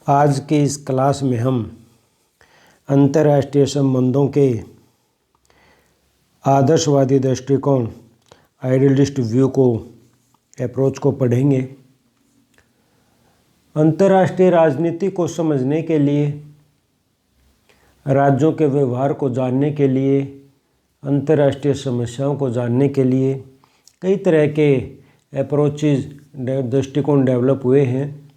आज की इस क्लास में हम अंतर्राष्ट्रीय संबंधों के आदर्शवादी दृष्टिकोण आइडियलिस्ट व्यू को अप्रोच को पढ़ेंगे। अंतर्राष्ट्रीय राजनीति को समझने के लिए, राज्यों के व्यवहार को जानने के लिए, अंतर्राष्ट्रीय समस्याओं को जानने के लिए कई तरह के अप्रोचेज दृष्टिकोण डेवलप हुए हैं,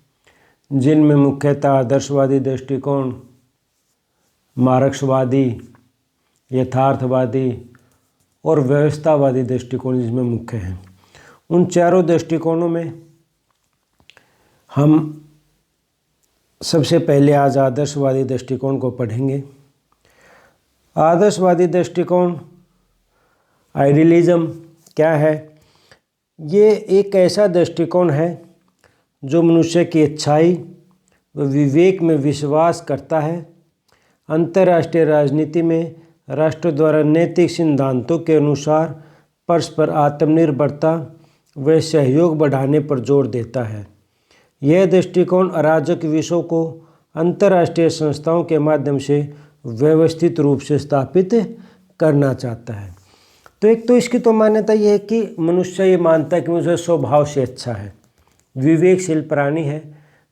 जिनमें मुख्यतः आदर्शवादी दृष्टिकोण, मार्क्सवादी, यथार्थवादी और व्यवस्थावादी दृष्टिकोण जिसमें मुख्य हैं। उन चारों दृष्टिकोणों में हम सबसे पहले आज आदर्शवादी दृष्टिकोण को पढ़ेंगे। आदर्शवादी दृष्टिकोण, आइडियलिज्म क्या है? ये एक ऐसा दृष्टिकोण है जो मनुष्य की अच्छाई व विवेक में विश्वास करता है। अंतर्राष्ट्रीय राजनीति में राष्ट्र द्वारा नैतिक सिद्धांतों के अनुसार परस्पर आत्मनिर्भरता व सहयोग बढ़ाने पर जोर देता है। यह दृष्टिकोण अराजक विषयों को अंतर्राष्ट्रीय संस्थाओं के माध्यम से व्यवस्थित रूप से स्थापित करना चाहता है। तो एक तो इसकी तो मान्यता यह है कि मनुष्य ये मानता है कि मुझे स्वभाव से अच्छा है, विवेकशील प्राणी है,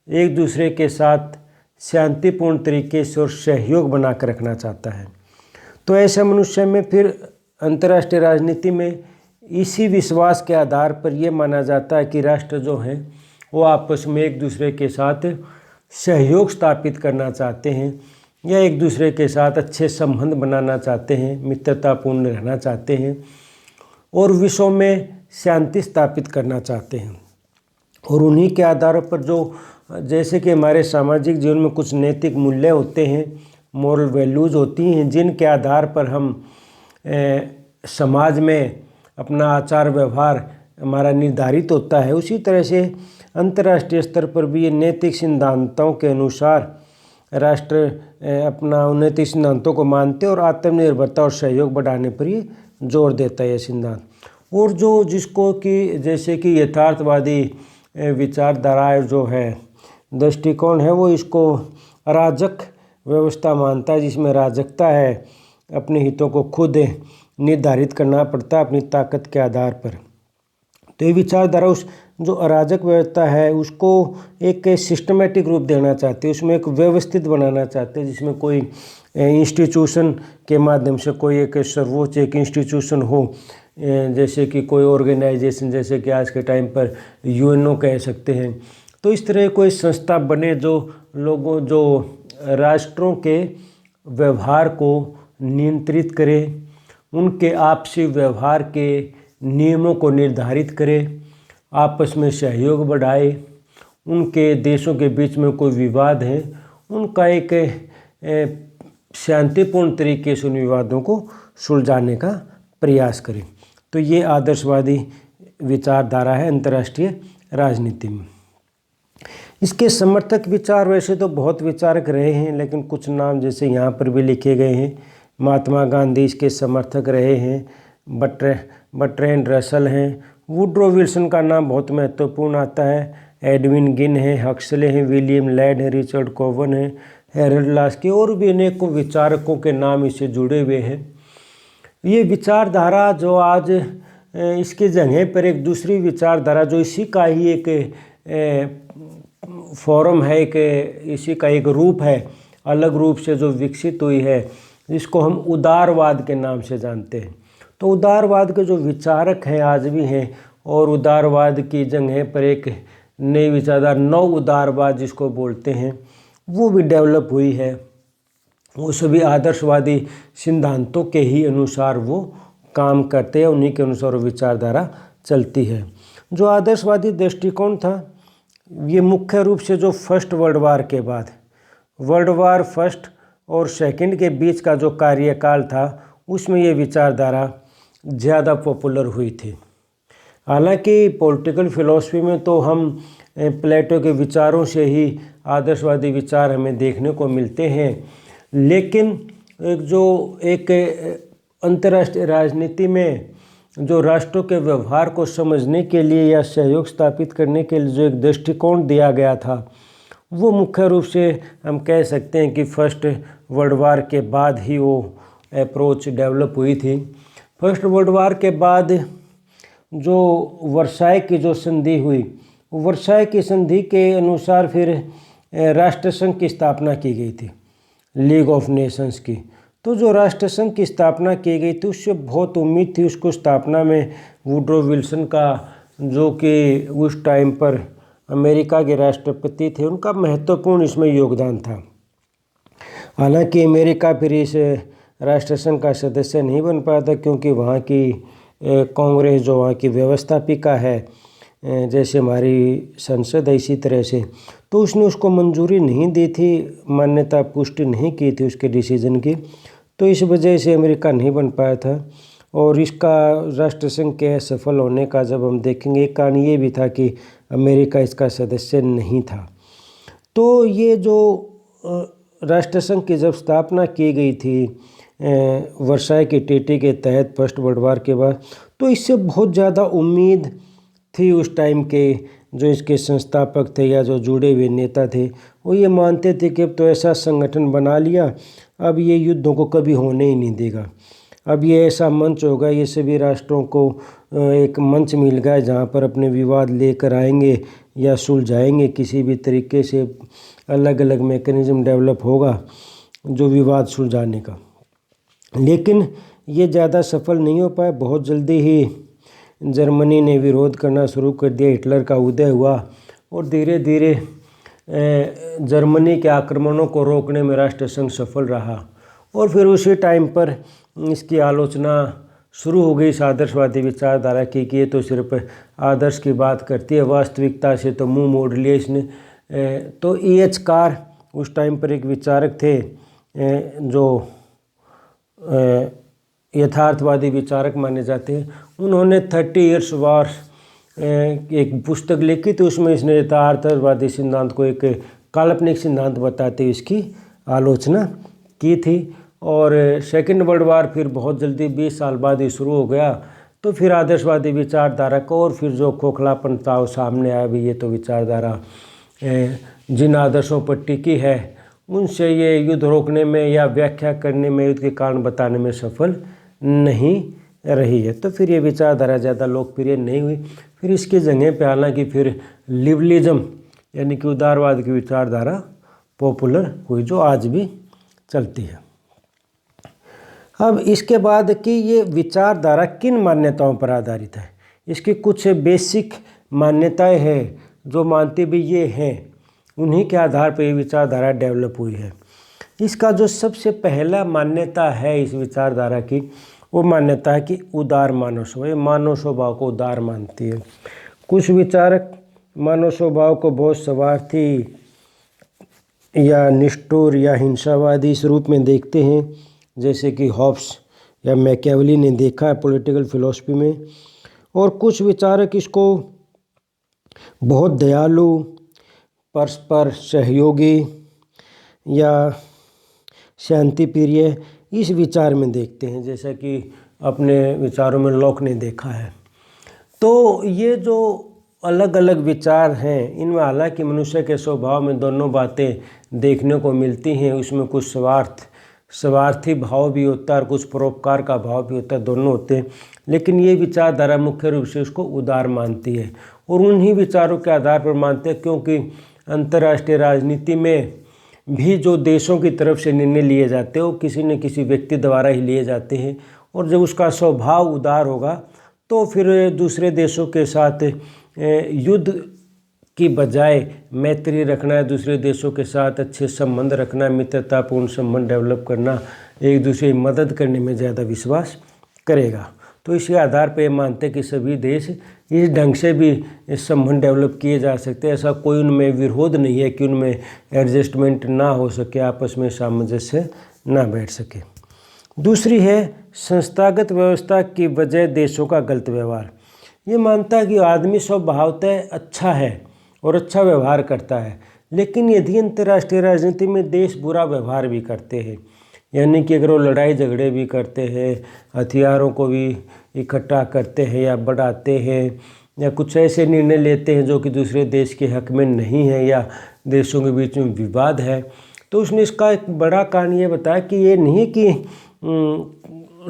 एक दूसरे के साथ शांतिपूर्ण तरीके से और सहयोग बनाकर रखना चाहता है। तो ऐसे मनुष्य में फिर अंतर्राष्ट्रीय राजनीति में इसी विश्वास के आधार पर यह माना जाता है कि राष्ट्र जो हैं वो आपस में एक दूसरे के साथ सहयोग स्थापित करना चाहते हैं या एक दूसरे के साथ अच्छे संबंध बनाना चाहते हैं, मित्रतापूर्ण रहना चाहते हैं और विश्व में शांति स्थापित करना चाहते हैं। और उन्हीं के आधार पर जो जैसे कि हमारे सामाजिक जीवन में कुछ नैतिक मूल्य होते हैं, मॉरल वैल्यूज़ होती हैं, जिनके आधार पर हम समाज में अपना आचार व्यवहार हमारा निर्धारित होता है, उसी तरह से अंतर्राष्ट्रीय स्तर पर भी ये नैतिक सिद्धांतों के अनुसार राष्ट्र अपना उन नैतिक सिद्धांतों को मानते और आत्मनिर्भरता और सहयोग बढ़ाने पर ये जोर देता है ये सिद्धांत। और जो जिसको कि जैसे कि यथार्थवादी विचारधारा जो है दृष्टिकोण है, वो इसको अराजक व्यवस्था मानता है, जिसमें अराजकता है, अपने हितों को खुद निर्धारित करना पड़ता है अपनी ताकत के आधार पर। तो ये विचारधारा उस जो अराजक व्यवस्था है उसको एक सिस्टमेटिक रूप देना चाहते हैं, उसमें एक व्यवस्थित बनाना चाहते हैं, जिसमें कोई इंस्टीट्यूशन के माध्यम से कोई एक सर्वोच्च एक इंस्टीट्यूशन हो, जैसे कि कोई ऑर्गेनाइजेशन, जैसे कि आज के टाइम पर यूएनओ कह सकते हैं। तो इस तरह कोई संस्था बने जो लोगों जो राष्ट्रों के व्यवहार को नियंत्रित करे, उनके आपसी व्यवहार के नियमों को निर्धारित करे, आपस में सहयोग बढ़ाए, उनके देशों के बीच में कोई विवाद है उनका एक शांतिपूर्ण तरीके से उन विवादों को सुलझाने का प्रयास करें। तो ये आदर्शवादी विचारधारा है अंतर्राष्ट्रीय राजनीति में। इसके समर्थक विचार वैसे तो बहुत विचारक रहे हैं, लेकिन कुछ नाम जैसे यहाँ पर भी लिखे गए हैं। महात्मा गांधी इसके समर्थक रहे हैं, बर्ट्रैंड रसल हैं, वुड्रो विल्सन का नाम बहुत महत्वपूर्ण आता है, एडविन गिन है, हक्सले हैं, विलियम लैड है, रिचर्ड कोवन है, हैरोल्ड लास्की और भी अनेकों विचारकों के नाम इससे जुड़े हुए हैं। ये विचारधारा जो आज इसकी जगह पर एक दूसरी विचारधारा जो इसी का ही एक फॉर्म है, एक इसी का एक रूप है, अलग रूप से जो विकसित हुई है, जिसको हम उदारवाद के नाम से जानते हैं। तो उदारवाद के जो विचारक हैं आज भी हैं, और उदारवाद की जगह पर एक नई विचारधारा नव उदारवाद जिसको बोलते हैं वो भी डेवलप हुई है। वो सभी आदर्शवादी सिद्धांतों के ही अनुसार वो काम करते हैं, उन्हीं के अनुसार विचारधारा चलती है। जो आदर्शवादी दृष्टिकोण था ये मुख्य रूप से जो फर्स्ट वर्ल्ड वार के बाद, वर्ल्ड वार फर्स्ट और सेकंड के बीच का जो कार्यकाल था उसमें ये विचारधारा ज़्यादा पॉपुलर हुई थी। हालांकि पॉलिटिकल फिलॉसफी में तो हम प्लेटो के विचारों से ही आदर्शवादी विचार हमें देखने को मिलते हैं, लेकिन एक अंतर्राष्ट्रीय राजनीति में जो राष्ट्रों के व्यवहार को समझने के लिए या सहयोग स्थापित करने के लिए जो एक दृष्टिकोण दिया गया था वो मुख्य रूप से हम कह सकते हैं कि फर्स्ट वर्ल्ड वार के बाद ही वो अप्रोच डेवलप हुई थी। फर्स्ट वर्ल्ड वार के बाद जो वर्साई की जो संधि हुई, वर्साई की संधि के अनुसार फिर राष्ट्रसंघ की स्थापना की गई थी, लीग ऑफ नेशंस की। तो जो राष्ट्रसंघ की स्थापना की गई थी उससे बहुत उम्मीद थी उसको स्थापना में। वुड्रो विल्सन का, जो कि उस टाइम पर अमेरिका के राष्ट्रपति थे, उनका महत्वपूर्ण इसमें योगदान था। हालांकि अमेरिका फिर इस राष्ट्रसंघ का सदस्य नहीं बन पाया था, क्योंकि वहाँ की कांग्रेस, जो वहाँ की व्यवस्थापिका है, जैसे हमारी संसद है इसी तरह से, तो उसने उसको मंजूरी नहीं दी थी, मान्यता पुष्टि नहीं की थी उसके डिसीजन की। तो इस वजह से अमेरिका नहीं बन पाया था। और इसका राष्ट्रसंघ के असफल होने का जब हम देखेंगे, एक कारण ये भी था कि अमेरिका इसका सदस्य नहीं था। तो ये जो राष्ट्रसंघ की जब स्थापना की गई थी वर्साई की ट्रीटी के तहत फर्स्ट वर्ल्ड वार के बाद, तो इससे बहुत ज़्यादा उम्मीद थी उस टाइम के जो इसके संस्थापक थे या जो जुड़े हुए नेता थे, वो ये मानते थे कि अब तो ऐसा संगठन बना लिया, अब ये युद्धों को कभी होने ही नहीं देगा। अब ये ऐसा मंच होगा, ये सभी राष्ट्रों को एक मंच मिल गया जहाँ पर अपने विवाद लेकर आएंगे या सुलझाएंगे, किसी भी तरीके से अलग अलग मैकेनिज्म डेवलप होगा जो विवाद सुलझाने का। लेकिन ये ज़्यादा सफल नहीं हो पाया। बहुत जल्दी ही जर्मनी ने विरोध करना शुरू कर दिया, हिटलर का उदय हुआ और धीरे धीरे जर्मनी के आक्रमणों को रोकने में राष्ट्रसंघ सफल रहा। और फिर उसी टाइम पर इसकी आलोचना शुरू हो गई इस आदर्शवादी विचारधारा की कि ये तो सिर्फ आदर्श की बात करती है, वास्तविकता से तो मुंह मोड़ लिया इसने। तो E.H. कार उस टाइम पर एक विचारक थे, जो यथार्थवादी विचारक माने जाते हैं। उन्होंने 30 इयर्स वार एक पुस्तक लिखी थी, उसमें इसने यथार्थवादी सिद्धांत को एक काल्पनिक सिद्धांत बताते हुए इसकी आलोचना की थी। और सेकेंड वर्ल्ड वार फिर बहुत जल्दी 20 साल बाद ही शुरू हो गया। तो फिर आदर्शवादी विचारधारा को और फिर जो खोखलापन था सामने आया, भी ये तो विचारधारा जिन आदर्शों पर टिकी है उनसे ये युद्ध रोकने में या व्याख्या करने में, युद्ध के कारण बताने में सफल नहीं रही है। तो फिर ये विचारधारा ज़्यादा लोकप्रिय नहीं हुई। फिर इसकी जगह पे हालांकि फिर लिबरलिज्म यानी कि उदारवाद की विचारधारा पॉपुलर हुई, जो आज भी चलती है। अब इसके बाद कि ये विचारधारा किन मान्यताओं पर आधारित है, इसकी कुछ बेसिक मान्यताएं हैं जो मानते भी ये हैं, उन्हीं के आधार पर ये विचारधारा डेवलप हुई है। इसका जो सबसे पहला मान्यता है इस विचारधारा की, वो मान्यता है कि उदार मानव स्वभाव, ये मानव स्वभाव को उदार मानती है। कुछ विचारक मानव स्वभाव को बहुत स्वार्थी या निष्ठुर या हिंसावादी इस रूप में देखते हैं, जैसे कि हॉब्स या मैकियावेली ने देखा है पॉलिटिकल फिलॉसफी में। और कुछ विचारक इसको बहुत दयालु, परस्पर सहयोगी या शांति प्रिय इस विचार में देखते हैं, जैसा कि अपने विचारों में लॉक ने देखा है। तो ये जो अलग अलग विचार हैं, इनमें हालांकि मनुष्य के स्वभाव में दोनों बातें देखने को मिलती हैं। उसमें कुछ स्वार्थी भाव भी होता है और कुछ परोपकार का भाव भी होता है, दोनों होते हैं। लेकिन ये विचारधारा मुख्य रूप से उसको उदार मानती है और उन्हीं विचारों के आधार पर मानते हैं, क्योंकि अंतर्राष्ट्रीय राजनीति में भी जो देशों की तरफ से निर्णय लिए जाते हैं वो किसी न किसी व्यक्ति द्वारा ही लिए जाते हैं। और जब उसका स्वभाव उदार होगा तो फिर दूसरे देशों के साथ युद्ध की बजाय मैत्री रखना है, दूसरे देशों के साथ अच्छे संबंध रखना, मित्रतापूर्ण संबंध डेवलप करना, एक दूसरे की मदद करने में ज़्यादा विश्वास करेगा। तो इसके आधार पर मानते हैं कि सभी देश इस ढंग से भी संबंध डेवलप किए जा सकते हैं। ऐसा कोई उनमें विरोध नहीं है कि उनमें एडजस्टमेंट ना हो सके, आपस में सामंजस्य ना बैठ सके। दूसरी है संस्थागत व्यवस्था की वजह देशों का गलत व्यवहार। ये मानता है कि आदमी स्वभावतः अच्छा है और अच्छा व्यवहार करता है, लेकिन यदि अंतर्राष्ट्रीय राजनीति में देश बुरा व्यवहार भी करते हैं, यानी कि अगर वो लड़ाई झगड़े भी करते हैं, हथियारों को भी इकट्ठा करते हैं या बढ़ाते हैं, या कुछ ऐसे निर्णय लेते हैं जो कि दूसरे देश के हक में नहीं है, या देशों के बीच में विवाद है। तो उसने इसका एक बड़ा कारण ये बताया कि ये नहीं कि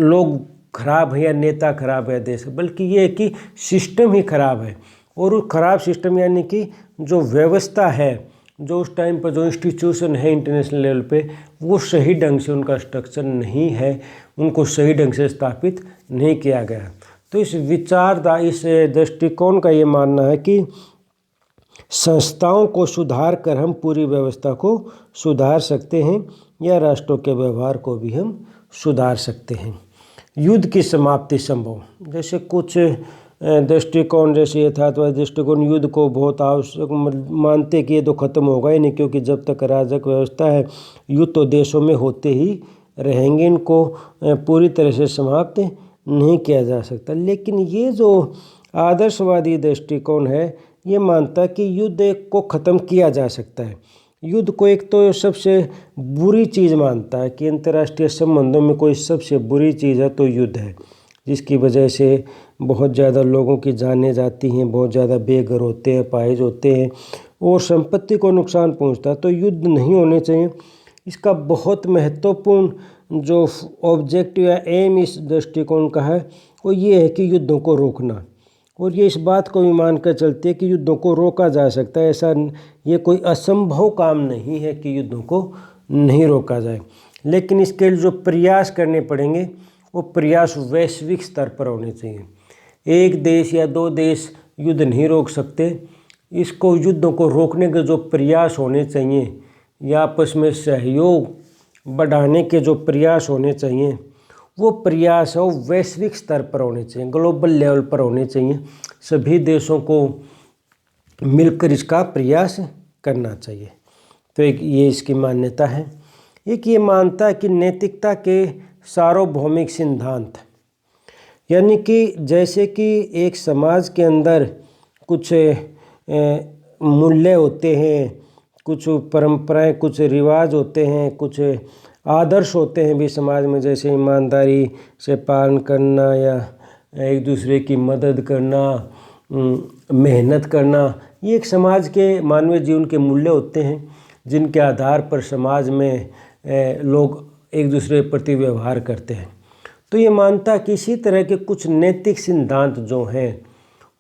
लोग खराब है या नेता खराब है देश, बल्कि ये है कि सिस्टम ही खराब है। और उस खराब सिस्टम यानी कि जो व्यवस्था है, जो उस टाइम पर जो इंस्टीट्यूशन है इंटरनेशनल लेवल पे, वो सही ढंग से उनका स्ट्रक्चर नहीं है, उनको सही ढंग से स्थापित नहीं किया गया। तो इस इस दृष्टिकोण का ये मानना है कि संस्थाओं को सुधार कर हम पूरी व्यवस्था को सुधार सकते हैं या राष्ट्रों के व्यवहार को भी हम सुधार सकते हैं। युद्ध की समाप्ति संभव, जैसे कुछ दृष्टिकोण, जैसे यथार्थवादी दृष्टिकोण युद्ध को बहुत आवश्यक मानते कि ये तो खत्म होगा ही नहीं, क्योंकि जब तक अराजक व्यवस्था है युद्ध तो देशों में होते ही रहेंगे, इनको पूरी तरह से समाप्त नहीं किया जा सकता। लेकिन ये जो आदर्शवादी दृष्टिकोण है ये मानता है कि युद्ध को ख़त्म किया जा सकता है। युद्ध को एक तो सबसे बुरी चीज़ मानता है कि अंतर्राष्ट्रीय संबंधों में कोई सबसे बुरी चीज़ है तो युद्ध है, जिसकी वजह से बहुत ज़्यादा लोगों की जानें जाती हैं, बहुत ज़्यादा बेघर होते हैं, अपाहिज होते हैं और संपत्ति को नुकसान पहुंचता है। तो युद्ध नहीं होने चाहिए। इसका बहुत महत्वपूर्ण जो ऑब्जेक्टिव या एम इस दृष्टिकोण का है वो ये है कि युद्धों को रोकना, और ये इस बात को भी मानकर चलती है कि युद्धों को रोका जा सकता है। ऐसा ये कोई असंभव काम नहीं है कि युद्धों को नहीं रोका जाए, लेकिन इसके लिए जो प्रयास करने पड़ेंगे वो प्रयास वैश्विक स्तर पर होने चाहिए। एक देश या दो देश युद्ध नहीं रोक सकते। इसको युद्धों को रोकने के जो प्रयास होने चाहिए या आपस में सहयोग बढ़ाने के जो प्रयास होने चाहिए वो प्रयास है वो वैश्विक स्तर पर होने चाहिए, ग्लोबल लेवल पर होने चाहिए। सभी देशों को मिलकर इसका प्रयास करना चाहिए। तो एक ये इसकी मान्यता है। एक ये मानता है कि नैतिकता के सार्वभौमिक सिद्धांत, यानी कि जैसे कि एक समाज के अंदर कुछ मूल्य होते हैं, कुछ परंपराएं, कुछ रिवाज होते हैं, कुछ आदर्श होते हैं भी समाज में, जैसे ईमानदारी से पालन करना या एक दूसरे की मदद करना, मेहनत करना, ये एक समाज के मानवीय जीवन के मूल्य होते हैं जिनके आधार पर समाज में लोग एक दूसरे के प्रति व्यवहार करते हैं। तो ये मानता है कि इसी तरह के कुछ नैतिक सिद्धांत जो हैं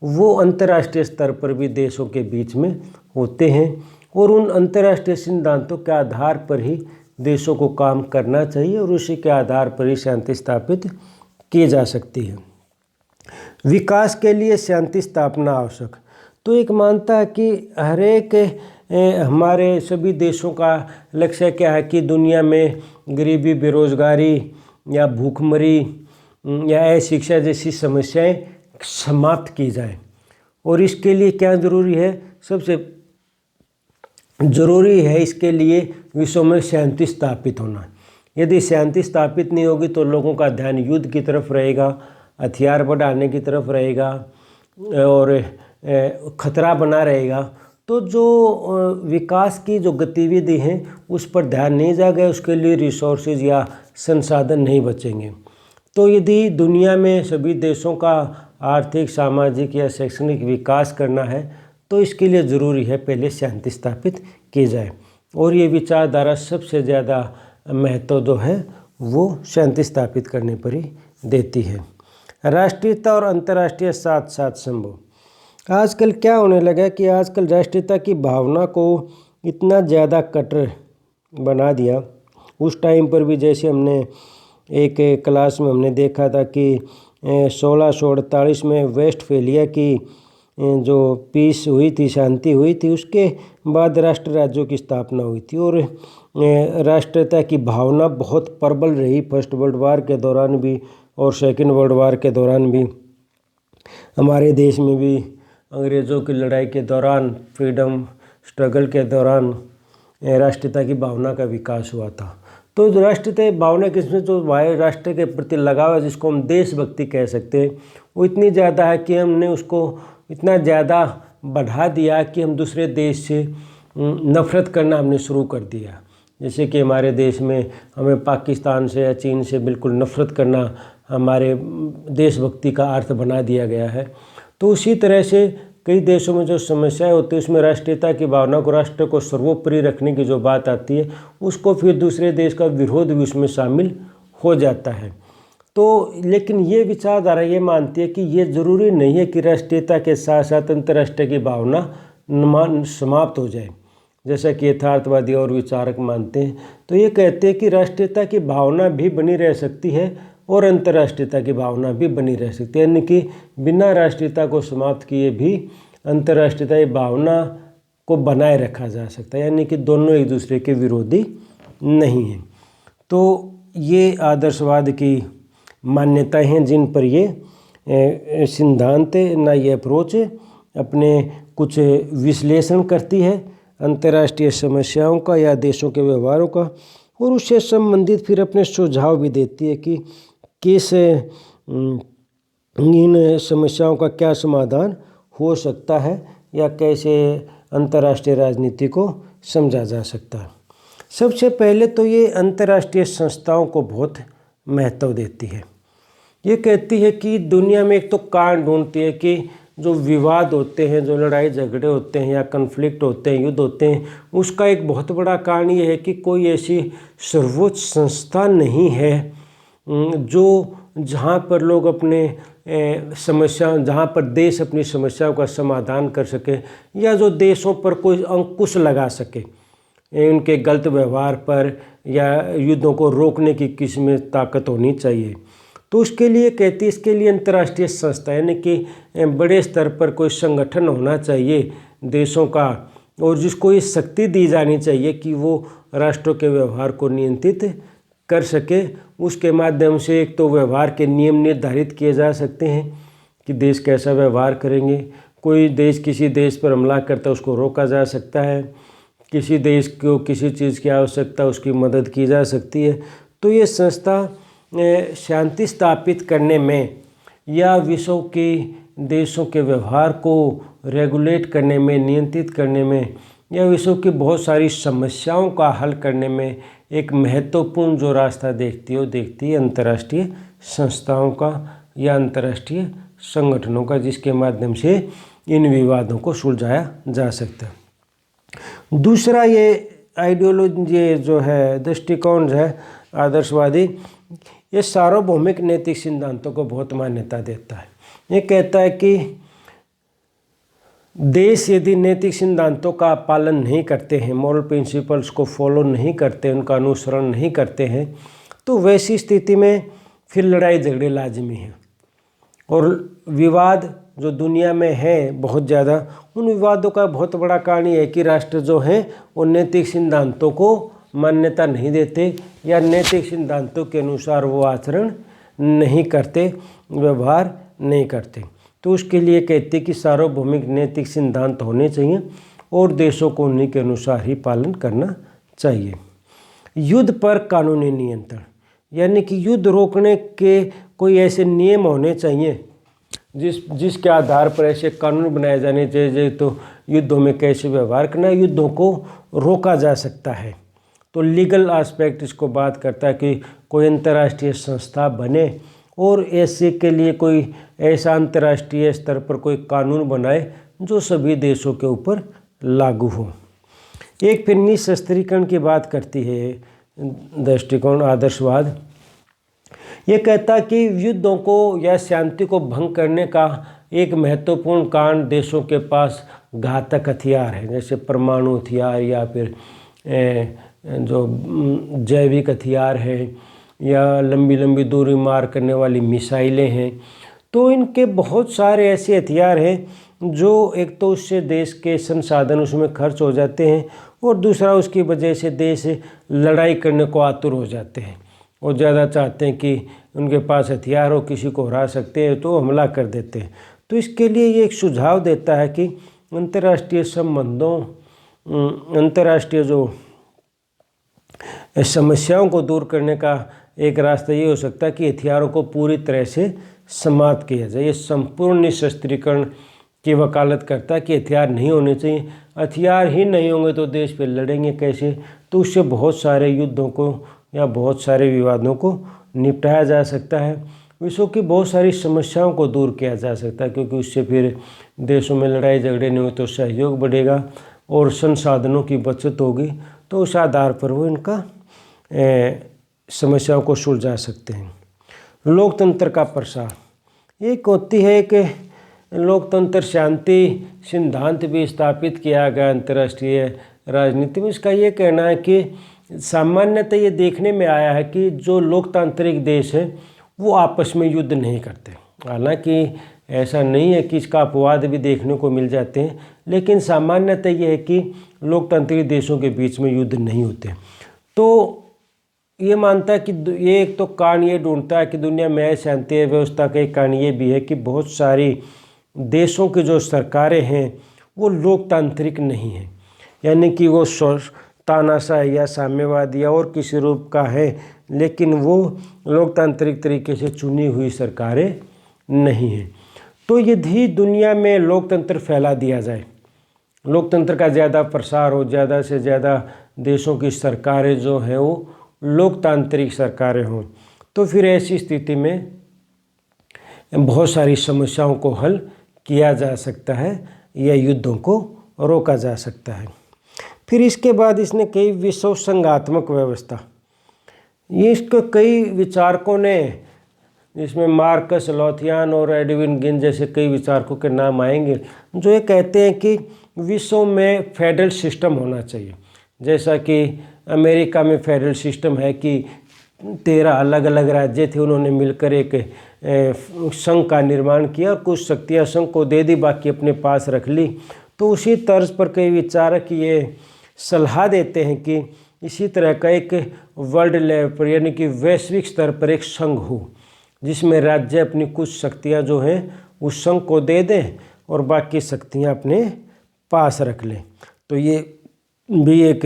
वो अंतर्राष्ट्रीय स्तर पर भी देशों के बीच में होते हैं, और उन अंतर्राष्ट्रीय सिद्धांतों के आधार पर ही देशों को काम करना चाहिए और उसी के आधार पर ही शांति स्थापित की जा सकती है। विकास के लिए शांति स्थापना आवश्यक। तो एक मानता है कि हर एक हमारे सभी देशों का लक्ष्य क्या है कि दुनिया में गरीबी, बेरोजगारी या भूखमरी या अशिक्षा जैसी समस्याएं समाप्त की जाए। और इसके लिए क्या ज़रूरी है? सबसे ज़रूरी है इसके लिए विश्व में शांति स्थापित होना। यदि शांति स्थापित नहीं होगी तो लोगों का ध्यान युद्ध की तरफ रहेगा, हथियार बढ़ाने की तरफ रहेगा और खतरा बना रहेगा। तो जो विकास की जो गतिविधि हैं उस पर ध्यान नहीं जाएगा, उसके लिए रिसोर्सेज या संसाधन नहीं बचेंगे। तो यदि दुनिया में सभी देशों का आर्थिक, सामाजिक या शैक्षणिक विकास करना है तो इसके लिए ज़रूरी है पहले शांति स्थापित की जाए। और ये विचारधारा सबसे ज़्यादा महत्व जो है वो शांति स्थापित करने पर ही देती है। राष्ट्रीयता और अंतर्राष्ट्रीय साथ साथ संभव। आजकल क्या होने लगा कि आजकल राष्ट्रीयता की भावना को इतना ज़्यादा कट्टर बना दिया। उस टाइम पर भी जैसे हमने एक क्लास में हमने देखा था कि 1648 में वेस्टफेलिया की जो पीस हुई थी, शांति हुई थी, उसके बाद राष्ट्र राज्यों की स्थापना हुई थी और राष्ट्रीयता की भावना बहुत प्रबल रही। फर्स्ट वर्ल्ड वार के दौरान भी और सेकेंड वर्ल्ड वार के दौरान भी, हमारे देश में भी अंग्रेज़ों की लड़ाई के दौरान, फ्रीडम स्ट्रगल के दौरान राष्ट्रीयता की भावना का विकास हुआ था। तो राष्ट्रीयता भावना किसमें जो राष्ट्र के प्रति लगाव है, जिसको हम देशभक्ति कह सकते हैं, वो इतनी ज़्यादा है कि हमने उसको इतना ज़्यादा बढ़ा दिया कि हम दूसरे देश से नफ़रत करना हमने शुरू कर दिया। जैसे कि हमारे देश में हमें पाकिस्तान से या चीन से बिल्कुल नफ़रत करना हमारे देशभक्ति का अर्थ बना दिया गया है। तो उसी तरह से कई देशों में जो समस्याएं होती है उसमें राष्ट्रीयता की भावना को, राष्ट्र को सर्वोपरि रखने की जो बात आती है उसको फिर दूसरे देश का विरोध भी उसमें शामिल हो जाता है। तो लेकिन ये विचारधारा ये मानती है कि ये ज़रूरी नहीं है कि राष्ट्रीयता के साथ साथ अंतर्राष्ट्रीय की भावना समाप्त हो जाए, जैसा कि यथार्थवादी और विचारक मानते हैं। तो ये कहते हैं कि राष्ट्रीयता की भावना भी बनी रह सकती है और अंतर्राष्ट्रीयता की भावना भी बनी रह सकती है, यानी कि बिना राष्ट्रीयता को समाप्त किए भी अंतर्राष्ट्रीयता की भावना को बनाए रखा जा सकता है, यानी कि दोनों एक दूसरे के विरोधी नहीं हैं। तो ये आदर्शवाद की मान्यताएं हैं जिन पर ये सिद्धांत ना ये अप्रोच अपने कुछ विश्लेषण करती है अंतर्राष्ट्रीय समस्याओं का या देशों के व्यवहारों का, और उससे संबंधित फिर अपने सुझाव भी देती है कि किस इन समस्याओं का क्या समाधान हो सकता है या कैसे अंतर्राष्ट्रीय राजनीति को समझा जा सकता है। सबसे पहले तो ये अंतर्राष्ट्रीय संस्थाओं को बहुत महत्व देती है। ये कहती है कि दुनिया में एक तो कारण ढूंढती है कि जो विवाद होते हैं, जो लड़ाई झगड़े होते हैं या कन्फ्लिक्ट होते हैं, युद्ध होते हैं, उसका एक बहुत बड़ा कारण ये है कि कोई ऐसी सर्वोच्च संस्था नहीं है जो जहाँ पर लोग अपने समस्या, जहाँ पर देश अपनी समस्याओं का समाधान कर सके या जो देशों पर कोई अंकुश लगा सके उनके गलत व्यवहार पर या युद्धों को रोकने की किसी में ताकत होनी चाहिए। तो उसके लिए कहती है इसके लिए अंतर्राष्ट्रीय संस्था यानी कि बड़े स्तर पर कोई संगठन होना चाहिए देशों का, और जिसको ये शक्ति दी जानी चाहिए कि वो राष्ट्रों के व्यवहार को नियंत्रित कर सके। उसके माध्यम से एक तो व्यवहार के नियम निर्धारित किए जा सकते हैं कि देश कैसा व्यवहार करेंगे। कोई देश किसी देश पर हमला करता है उसको रोका जा सकता है, किसी देश को किसी चीज़ की आवश्यकता उसकी मदद की जा सकती है। तो ये संस्था शांति स्थापित करने में या विश्व के देशों के व्यवहार को रेगुलेट करने में, नियंत्रित करने में या विश्व की बहुत सारी समस्याओं का हल करने में एक महत्वपूर्ण जो रास्ता देखती है अंतर्राष्ट्रीय संस्थाओं का या अंतर्राष्ट्रीय संगठनों का, जिसके माध्यम से इन विवादों को सुलझाया जा सकता है। दूसरा ये आइडियोलॉजी, ये जो है दृष्टिकोण है आदर्शवादी, ये सार्वभौमिक नैतिक सिद्धांतों को बहुत मान्यता देता है। ये कहता है कि देश यदि नैतिक सिद्धांतों का पालन नहीं करते हैं, मॉरल प्रिंसिपल्स को फॉलो नहीं करते, उनका अनुसरण नहीं करते हैं, तो वैसी स्थिति में फिर लड़ाई झगड़े लाजमी हैं। और विवाद जो दुनिया में है बहुत ज़्यादा, उन विवादों का बहुत बड़ा कारण ये है कि राष्ट्र जो हैं वो नैतिक सिद्धांतों को मान्यता नहीं देते या नैतिक सिद्धांतों के अनुसार वो आचरण नहीं करते, व्यवहार नहीं करते। तो उसके लिए कहते कि सार्वभौमिक नैतिक सिद्धांत होने चाहिए और देशों को उन्हीं के अनुसार ही पालन करना चाहिए। युद्ध पर कानूनी नियंत्रण, यानी कि युद्ध रोकने के कोई ऐसे नियम होने चाहिए जिसके आधार पर ऐसे कानून बनाए जाने चाहिए तो युद्धों में कैसे व्यवहार करना है, युद्धों को रोका जा सकता है। तो लीगल एस्पेक्ट इसको बात करता है कि कोई अंतर्राष्ट्रीय संस्था बने और ऐसे के लिए कोई ऐसा अंतर्राष्ट्रीय स्तर पर कोई कानून बनाए जो सभी देशों के ऊपर लागू हो। एक फिर निशस्त्रीकरण की बात करती है दृष्टिकोण आदर्शवाद। ये कहता है कि युद्धों को या शांति को भंग करने का एक महत्वपूर्ण कारण देशों के पास घातक हथियार है, जैसे परमाणु हथियार या फिर जो जैविक हथियार है या लंबी लंबी दूरी मार करने वाली मिसाइलें हैं। तो इनके बहुत सारे ऐसे हथियार हैं जो एक तो उससे देश के संसाधन उसमें खर्च हो जाते हैं और दूसरा उसकी वजह से देश लड़ाई करने को आतुर हो जाते हैं और ज़्यादा चाहते हैं कि उनके पास हथियार हो, किसी को हरा सकते हैं तो हमला कर देते हैं। तो इसके लिए ये एक सुझाव देता है कि अंतर्राष्ट्रीय संबंधों, अंतर्राष्ट्रीय जो समस्याओं को दूर करने का एक रास्ता ये हो सकता है कि हथियारों को पूरी तरह से समाप्त किया जाए। ये संपूर्ण निशस्त्रीकरण की वकालत करता है कि हथियार नहीं होने चाहिए। हथियार ही नहीं होंगे तो देश पे लड़ेंगे कैसे? तो उससे बहुत सारे युद्धों को या बहुत सारे विवादों को निपटाया जा सकता है। विश्व की बहुत सारी समस्याओं को दूर किया जा सकता है, क्योंकि उससे फिर देशों में लड़ाई झगड़े नहीं हो तो सहयोग बढ़ेगा और संसाधनों की बचत होगी। तो उस आधार पर वो इनका समस्याओं को सुलझा सकते हैं। लोकतंत्र का प्रसार एक होती है कि लोकतंत्र शांति सिद्धांत भी स्थापित किया गया अंतर्राष्ट्रीय राजनीति में। इसका ये कहना है कि सामान्यतः ये देखने में आया है कि जो लोकतांत्रिक देश है वो आपस में युद्ध नहीं करते। हालांकि ऐसा नहीं है कि इसका अपवाद भी देखने को मिल जाते हैं, लेकिन सामान्यतः ये है कि लोकतांत्रिक देशों के बीच में युद्ध नहीं होते। तो ये मानता है कि ये एक तो कारण ये ढूंढता है कि दुनिया में शांति व्यवस्था का एक कारण ये भी है कि बहुत सारी देशों की जो सरकारें हैं वो लोकतांत्रिक नहीं हैं, यानी कि वो तानाशाही या साम्यवादी या और किसी रूप का है, लेकिन वो लोकतांत्रिक तरीके से चुनी हुई सरकारें नहीं हैं। तो यदि दुनिया में लोकतंत्र फैला दिया जाए, लोकतंत्र का ज़्यादा प्रसार हो, ज़्यादा से ज़्यादा देशों की सरकारें जो हैं वो लोकतांत्रिक सरकारें हों, तो फिर ऐसी स्थिति में बहुत सारी समस्याओं को हल किया जा सकता है या युद्धों को रोका जा सकता है। फिर इसके बाद इसने कई विश्व संघात्मक व्यवस्था, ये इसको कई विचारकों ने, जिसमें मार्कस लॉथियान और एडविन गिन जैसे कई विचारकों के नाम आएंगे, जो ये कहते हैं कि विश्व में फेडरल सिस्टम होना चाहिए। जैसा कि अमेरिका में फेडरल सिस्टम है कि 13 अलग अलग राज्य थे, उन्होंने मिलकर एक संघ का निर्माण किया और कुछ शक्तियाँ संघ को दे दी, बाकी अपने पास रख ली। तो उसी तर्ज पर कई विचारक ये सलाह देते हैं कि इसी तरह का एक वर्ल्ड लेवल पर यानी कि वैश्विक स्तर पर एक संघ हो, जिसमें राज्य अपनी कुछ शक्तियाँ जो हैं उस संघ को दे दें और बाकी शक्तियाँ अपने पास रख लें। तो ये भी एक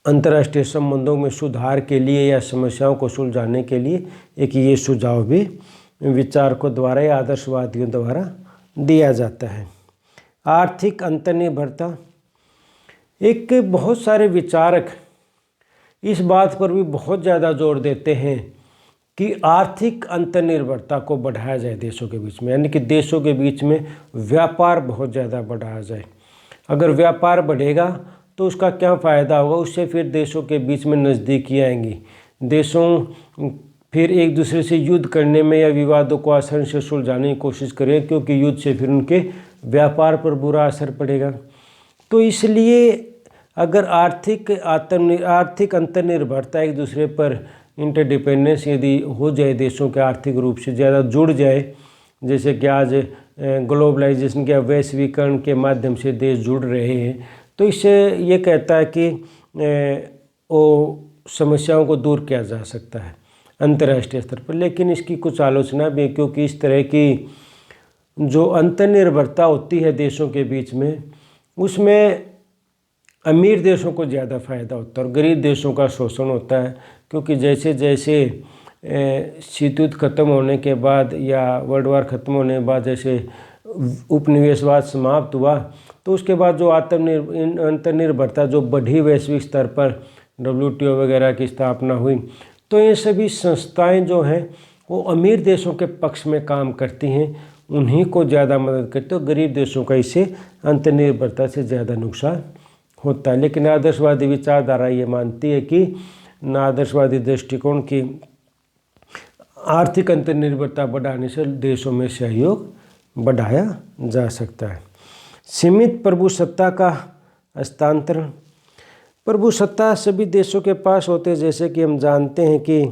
अंतर्राष्ट्रीय संबंधों में सुधार के लिए या समस्याओं को सुलझाने के लिए एक ये सुझाव भी विचारकों द्वारा या आदर्शवादियों द्वारा दिया जाता है। आर्थिक अंतर्निर्भरता, एक बहुत सारे विचारक इस बात पर भी बहुत ज़्यादा जोर देते हैं कि आर्थिक अंतर्निर्भरता को बढ़ाया जाए देशों के बीच में, यानी कि देशों के बीच में व्यापार बहुत ज़्यादा बढ़ाया जाए। अगर व्यापार बढ़ेगा तो उसका क्या फ़ायदा होगा, उससे फिर देशों के बीच में नज़दीकी आएंगी, देशों फिर एक दूसरे से युद्ध करने में या विवादों को आसानी से सुलझाने की कोशिश करें, क्योंकि युद्ध से फिर उनके व्यापार पर बुरा असर पड़ेगा। तो इसलिए अगर आर्थिक अंतर्निर्भरता, एक दूसरे पर इंटरडिपेंडेंस यदि हो जाए, देशों के आर्थिक रूप से ज़्यादा जुड़ जाए, जैसे कि आज ग्लोबलाइजेशन के वैश्वीकरण के माध्यम से देश जुड़ रहे हैं, तो इससे ये कहता है कि वो समस्याओं को दूर किया जा सकता है अंतर्राष्ट्रीय स्तर पर। लेकिन इसकी कुछ आलोचना भी है, क्योंकि इस तरह की जो अंतर्निर्भरता होती है देशों के बीच में, उसमें अमीर देशों को ज़्यादा फ़ायदा होता है और गरीब देशों का शोषण होता है। क्योंकि जैसे जैसे शीत युद्ध खत्म होने के बाद या वर्ल्ड वार खत्म होने के बाद जैसे उपनिवेशवाद समाप्त हुआ, तो उसके बाद जो अंतर्निर्भरता जो बढ़ी वैश्विक स्तर पर, WTO वगैरह की स्थापना हुई, तो ये सभी संस्थाएं जो हैं वो अमीर देशों के पक्ष में काम करती हैं, उन्हीं को ज़्यादा मदद करते हैं। गरीब देशों का इससे अंतर्निर्भरता से ज़्यादा नुकसान होता है। लेकिन आदर्शवादी विचारधारा ये मानती है कि आदर्शवादी दृष्टिकोण की आर्थिक अंतर्निर्भरता बढ़ाने से देशों में सहयोग बढ़ाया जा सकता है। सीमित प्रभुसत्ता का हस्तांतरण, प्रभुसत्ता सभी देशों के पास होते हैं। जैसे कि हम जानते हैं कि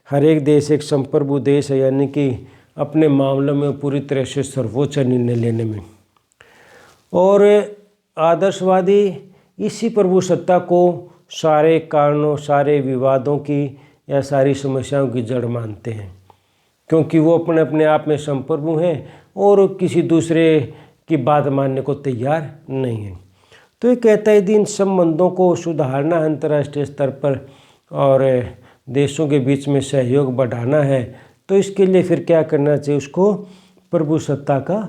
हर एक देश एक संप्रभु देश है, यानी कि अपने मामलों में पूरी तरह से सर्वोच्च निर्णय लेने में, और आदर्शवादी इसी प्रभुसत्ता को सारे कारणों, सारे विवादों की या सारी समस्याओं की जड़ मानते हैं, क्योंकि वो अपने अपने आप में संप्रभु हैं और किसी दूसरे की बात मानने को तैयार नहीं है। तो ये कहता है यदि इन संबंधों को सुधारना है अंतर्राष्ट्रीय स्तर पर और देशों के बीच में सहयोग बढ़ाना है, तो इसके लिए फिर क्या करना चाहिए, उसको प्रभुसत्ता का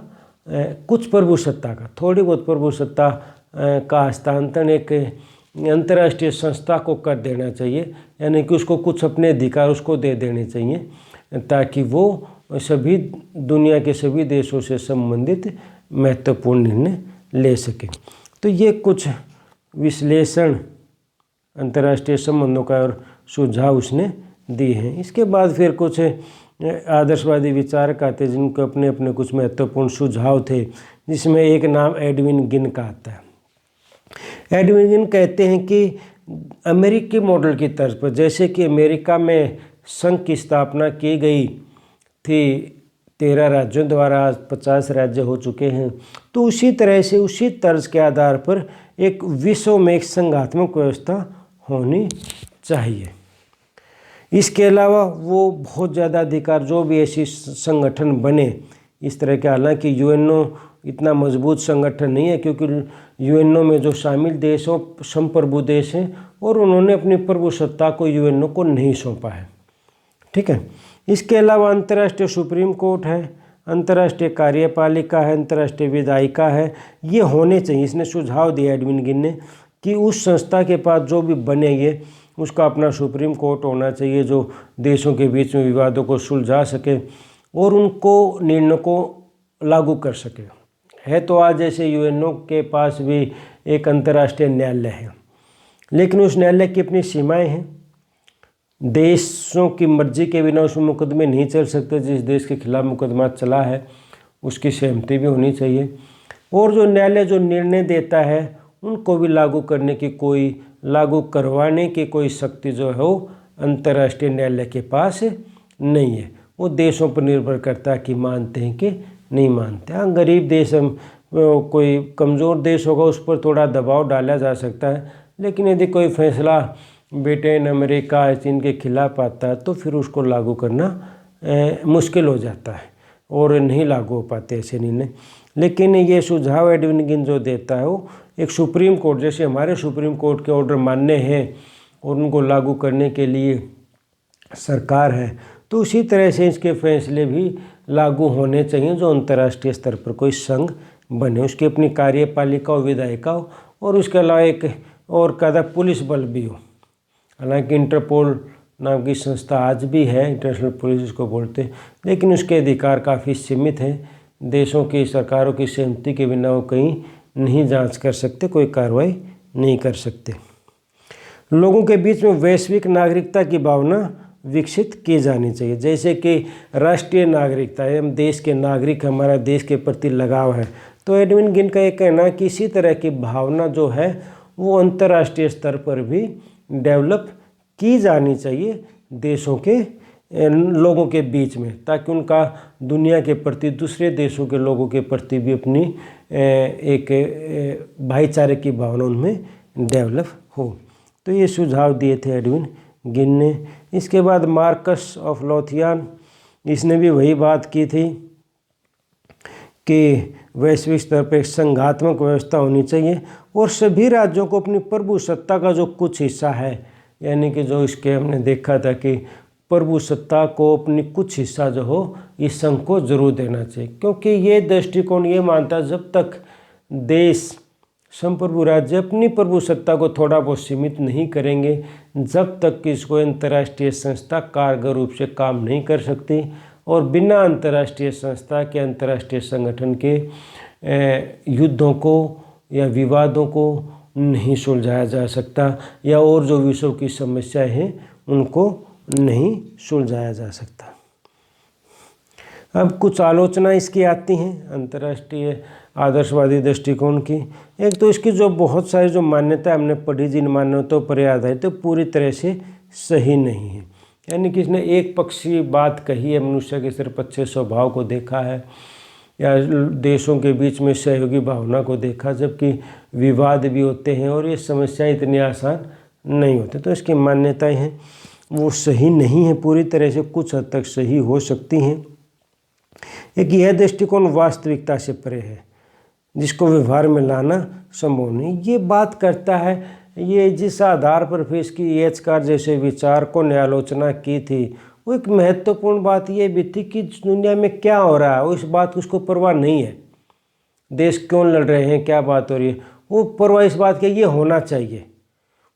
कुछ प्रभुसत्ता का, थोड़ी बहुत प्रभुसत्ता का हस्तांतरण एक अंतर्राष्ट्रीय संस्था को कर देना चाहिए, यानी कि उसको कुछ अपने अधिकार उसको दे देने चाहिए, ताकि वो सभी दुनिया के सभी देशों से संबंधित महत्वपूर्ण निर्णय ले सके। तो ये कुछ विश्लेषण अंतर्राष्ट्रीय संबंधों का और सुझाव उसने दिए हैं। इसके बाद फिर कुछ आदर्शवादी विचारक आते जिनके अपने अपने कुछ महत्वपूर्ण सुझाव थे, जिसमें एक नाम एडविन गिन का आता है। एडविन गिन कहते हैं कि अमेरिकी मॉडल की तर्ज पर, जैसे कि अमेरिका में संघ की स्थापना की गई थी 13 राज्यों द्वारा, आज 50 राज्य हो चुके हैं, तो उसी तरह से उसी तर्ज के आधार पर एक विश्व में एक संघात्मक व्यवस्था होनी चाहिए। इसके अलावा वो बहुत ज़्यादा अधिकार, जो भी ऐसी संगठन बने इस तरह के, हालांकि यूएनओ इतना मजबूत संगठन नहीं है, क्योंकि यूएनओ में जो शामिल देश हो संप्रभु देश हैं और उन्होंने अपनी प्रभुसत्ता को यूएनओ को नहीं सौंपा है। ठीक है। इसके अलावा अंतर्राष्ट्रीय सुप्रीम कोर्ट है, अंतर्राष्ट्रीय कार्यपालिका है, अंतर्राष्ट्रीय विधायिका है, ये होने चाहिए। इसने सुझाव दिया एडविन गिन ने कि उस संस्था के पास जो भी बनेंगे उसका अपना सुप्रीम कोर्ट होना चाहिए, जो देशों के बीच में विवादों को सुलझा सके और उनको निर्णय को लागू कर सके। है तो आज जैसे यूएनओ के पास भी एक अंतर्राष्ट्रीय न्यायालय है, लेकिन उस न्यायालय की अपनी सीमाएं हैं। देशों की मर्जी के बिना उसमें मुकदमे नहीं चल सकते। जिस देश के खिलाफ मुकदमा चला है उसकी सहमति भी होनी चाहिए, और जो न्यायालय जो निर्णय देता है उनको भी लागू करवाने की कोई शक्ति जो है वो अंतर्राष्ट्रीय न्यायालय के पास नहीं है। वो देशों पर निर्भर करता है कि मानते हैं कि नहीं मानते। हाँ, गरीब देश, कोई कमज़ोर देश होगा उस पर थोड़ा दबाव डाला जा सकता है, लेकिन यदि कोई फैसला ब्रिटेन, अमेरिका, चीन के खिलाफ आता है तो फिर उसको लागू करना मुश्किल हो जाता है और नहीं लागू हो पाते ऐसे निर्णय। लेकिन ये सुझाव एडविन गिन जो देता है वो एक सुप्रीम कोर्ट, जैसे हमारे सुप्रीम कोर्ट के ऑर्डर मान्य हैं और उनको लागू करने के लिए सरकार है, तो उसी तरह से इसके फैसले भी लागू होने चाहिए जो अंतर्राष्ट्रीय स्तर पर कोई संघ बने, उसकी अपनी कार्यपालिका हो, विधायिका हो, और उसके अलावा एक और कदा पुलिस बल भी हो। हालांकि इंटरपोल नाम की संस्था आज भी है, इंटरनेशनल पुलिस इसको बोलते हैं, लेकिन उसके अधिकार काफ़ी सीमित हैं। देशों की सरकारों की सहमति के बिना वो कहीं नहीं जांच कर सकते, कोई कार्रवाई नहीं कर सकते। लोगों के बीच में वैश्विक नागरिकता की भावना विकसित की जानी चाहिए, जैसे कि राष्ट्रीय नागरिकता है, हम देश के नागरिक, हमारा देश के प्रति लगाव है। तो एडविन गिन का ये कहना है कि इसी तरह की भावना जो है वो अंतर्राष्ट्रीय स्तर पर भी डेवलप की जानी चाहिए देशों के लोगों के बीच में, ताकि उनका दुनिया के प्रति, दूसरे देशों के लोगों के प्रति भी अपनी एक भाईचारे की भावना उनमें डेवलप हो। तो ये सुझाव दिए थे एडविन गिन ने। इसके बाद मार्कस ऑफ लोथियन, इसने भी वही बात की थी कि वैश्विक स्तर पर एक संघात्मक व्यवस्था होनी चाहिए और सभी राज्यों को अपनी प्रभुसत्ता का जो कुछ हिस्सा है, यानी कि जो इसके हमने देखा था कि प्रभुसत्ता को अपनी कुछ हिस्सा जो हो इस संघ को जरूर देना चाहिए, क्योंकि ये दृष्टिकोण ये मानता है जब तक देश संप्रभु राज्य अपनी प्रभुसत्ता को थोड़ा बहुत सीमित नहीं करेंगे, जब तक कि इसको अंतर्राष्ट्रीय संस्था कारगर रूप से काम नहीं कर सकती और बिना अंतर्राष्ट्रीय संस्था के, अंतर्राष्ट्रीय संगठन के युद्धों को या विवादों को नहीं सुलझाया जा सकता, या और जो विश्व की समस्याएं हैं उनको नहीं सुलझाया जा सकता। अब कुछ आलोचना इसकी आती हैं अंतर्राष्ट्रीय आदर्शवादी दृष्टिकोण की। एक तो इसकी जो बहुत सारी जो मान्यता हमने पढ़ी, जिन मान्यताओं पर आधारित, तो पूरी तरह से सही नहीं है। यानी कि इसने एक पक्षी बात कही है, मनुष्य के सिर्फ अच्छे स्वभाव को देखा है या देशों के बीच में सहयोगी भावना को देखा, जबकि विवाद भी होते हैं और ये समस्याएं इतनी आसान नहीं होती। तो इसकी मान्यताएं हैं वो सही नहीं है पूरी तरह से, कुछ हद तक सही हो सकती हैं। एक यह दृष्टिकोण वास्तविकता से परे है, जिसको व्यवहार में लाना संभव नहीं। ये बात करता है, ये जिस आधार पर फिर इसकी एचकार जैसे विचारकों ने आलोचना की थी, वो एक महत्वपूर्ण बात ये भी थी कि दुनिया में क्या हो रहा है, वो इस बात की उसको परवाह नहीं है। देश क्यों लड़ रहे हैं, क्या बात हो रही है, वो परवाह इस बात की ये होना चाहिए।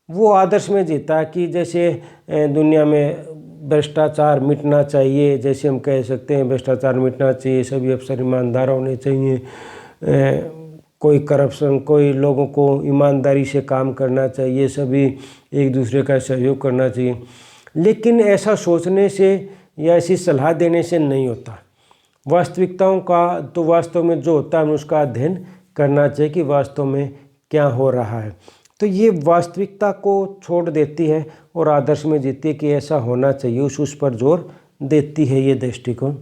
वो आदर्श में जीता कि जैसे दुनिया में भ्रष्टाचार मिटना चाहिए, जैसे हम कह सकते हैं भ्रष्टाचार मिटना चाहिए, सभी अफसर ईमानदार होने चाहिए, कोई करप्शन, कोई लोगों को ईमानदारी से काम करना चाहिए, सभी एक दूसरे का सहयोग करना चाहिए। लेकिन ऐसा सोचने से या ऐसी सलाह देने से नहीं होता। वास्तविकताओं का तो वास्तव में जो होता है उसका अध्ययन करना चाहिए कि वास्तव में क्या हो रहा है। तो ये वास्तविकता को छोड़ देती है और आदर्श में जीती है कि ऐसा होना चाहिए, उस पर जोर देती है ये दृष्टिकोण।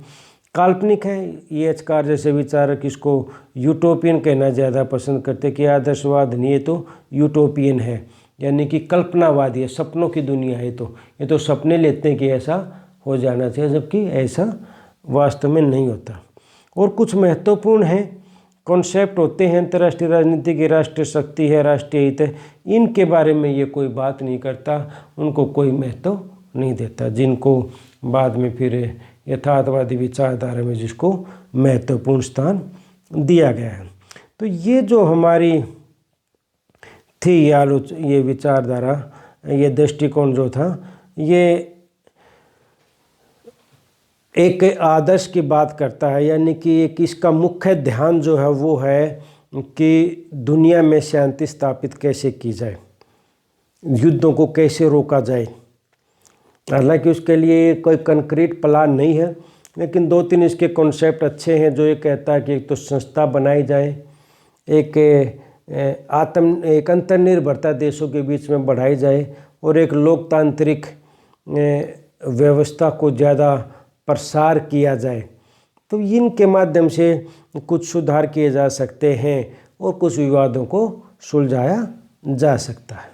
काल्पनिक है, ये एचकार जैसे विचारक इसको यूटोपियन कहना ज़्यादा पसंद करते कि आदर्शवाद नहीं, ये तो यूटोपियन है, यानी कि कल्पनावादी है, सपनों की दुनिया है। तो ये तो सपने लेते हैं कि ऐसा हो जाना चाहिए, जबकि ऐसा वास्तव में नहीं होता। और कुछ महत्वपूर्ण हैं कॉन्सेप्ट होते हैं अंतर्राष्ट्रीय राजनीति की, राष्ट्रीय शक्ति है, राष्ट्रीय हित है, इनके बारे में ये कोई बात नहीं करता, उनको कोई महत्व नहीं देता, जिनको बाद में फिर यथार्थवादी विचारधारा में जिसको महत्वपूर्ण स्थान दिया गया है। तो ये जो हमारी थी ये विचारधारा, ये दृष्टिकोण जो था, ये एक आदर्श की बात करता है, यानी कि एक इसका मुख्य ध्यान जो है वो है कि दुनिया में शांति स्थापित कैसे की जाए, युद्धों को कैसे रोका जाए। हालांकि उसके लिए कोई कंक्रीट प्लान नहीं है, लेकिन 2-3 इसके कॉन्सेप्ट अच्छे हैं जो ये कहता है कि एक तो संस्था बनाई जाए, एक अंतर्निर्भरता देशों के बीच में बढ़ाई जाए, और एक लोकतांत्रिक व्यवस्था को ज़्यादा प्रसार किया जाए। तो इनके माध्यम से कुछ सुधार किए जा सकते हैं और कुछ विवादों को सुलझाया जा सकता है।